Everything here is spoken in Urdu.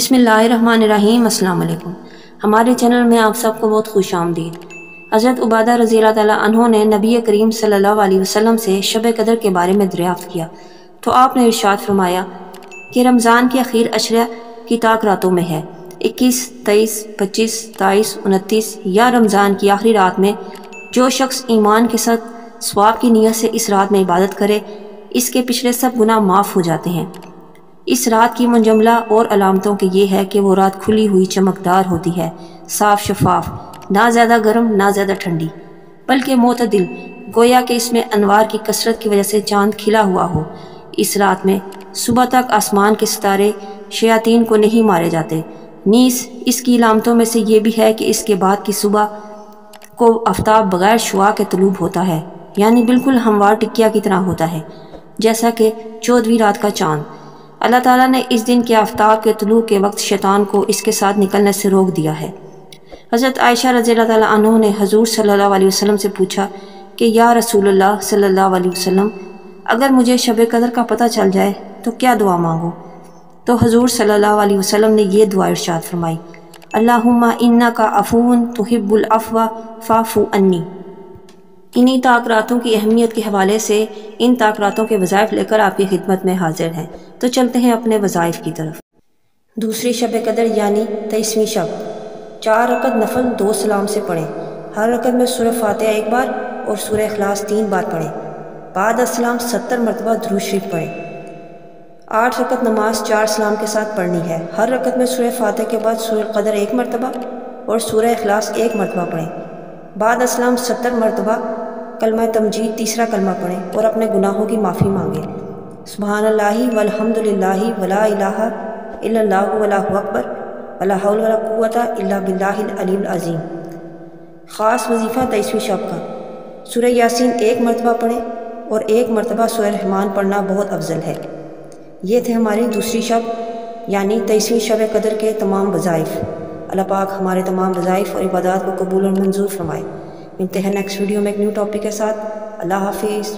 بسم اللہ الرحمن الرحیم۔ السلام علیکم۔ ہمارے چینل میں آپ سب کو بہت خوش آمدید۔ حضرت عبادہ رضی اللہ تعالیٰ عنہ نے نبی کریم صلی اللہ علیہ وسلم سے شب قدر کے بارے میں دریافت کیا تو آپ نے ارشاد فرمایا کہ رمضان کے اخیر عشرہ کی طاق راتوں میں ہے، 21، 23، 25، 23، 29 یا رمضان کی آخری رات میں جو شخص ایمان کے ساتھ ثواب کی نیت سے اس رات میں عبادت کرے اس کے پچھلے سب گناہ معاف ہو جاتے ہیں۔ اس رات کی منجملہ اور علامتوں کے یہ ہے کہ وہ رات کھلی ہوئی چمکدار ہوتی ہے، صاف شفاف، نہ زیادہ گرم نہ زیادہ ٹھنڈی، بلکہ معتدل، گویا کہ اس میں انوار کی کثرت کی وجہ سے چاند کھلا ہوا ہو۔ اس رات میں صبح تک آسمان کے ستارے شیاطین کو نہیں مارے جاتے۔ نیز اس کی علامتوں میں سے یہ بھی ہے کہ اس کے بعد کی صبح کو آفتاب بغیر شعاع کے طلوع ہوتا ہے، یعنی بالکل ہموار ٹکیا کی طرح ہوتا ہے، جیسا کہ 14ویں رات کا چاند۔ اللہ تعالیٰ نے اس دن کے آفتاب کے طلوع کے وقت شیطان کو اس کے ساتھ نکلنے سے روک دیا ہے۔ حضرت عائشہ رضی اللہ تعالیٰ عنہ نے حضور صلی اللہ علیہ وسلم سے پوچھا کہ یا رسول اللہ صلی اللہ علیہ وسلم، اگر مجھے شب قدر کا پتہ چل جائے تو کیا دعا مانگوں؟ تو حضور صلی اللہ علیہ وسلم نے یہ دعا ارشاد فرمائی، اللہم انکا عفو تحب العفو فاعف عنی۔ انہی طاق راتوں کی اہمیت کے حوالے سے ان طاق راتوں کے وظائف لے کر آپ کی خدمت میں حاضر ہیں، تو چلتے ہیں اپنے وظائف کی طرف۔ دوسری شب قدر یعنی 23ویں شب، 4 رکعت نفل 2 سلام سے پڑھیں۔ ہر رکعت میں سورہ فاتحہ 1 بار اور سورہ اخلاص 3 بار پڑھیں۔ بعد السلام 70 مرتبہ درود شریف پڑھیں۔ 8 رکعت نماز 4 سلام کے ساتھ پڑھنی ہے۔ ہر رکعت میں سورہ فاتحہ کے بعد سورہ قدر 1 مرتبہ اور سورہ اخلاص 1 مرتبہ پڑھیں۔ بعد السلام 70 مرتبہ کلمہ تمجید تیسرا کلمہ پڑھیں اور اپنے گناہوں کی معافی مانگیں۔ سبحان اللہ والحمد للہ ولا الہ الا اللہ واللہ اکبر ولا حول ولا قوت الا باللہ العلی العظیم۔ خاص وظیفہ 23ویں شب کا، سورہ یاسین 1 مرتبہ پڑھیں اور 1 مرتبہ سورہ رحمان پڑھنا بہت افضل ہے۔ یہ تھے ہماری دوسری شب یعنی 23ویں شب قدر کے تمام وظائف۔ اللہ پاک ہمارے تمام وظائف اور عبادات کو قبول اور منظور فرمائے۔ ملتے ہیں نیکسٹ ویڈیو میں ایک نیو ٹاپک کے ساتھ۔ اللہ حافظ۔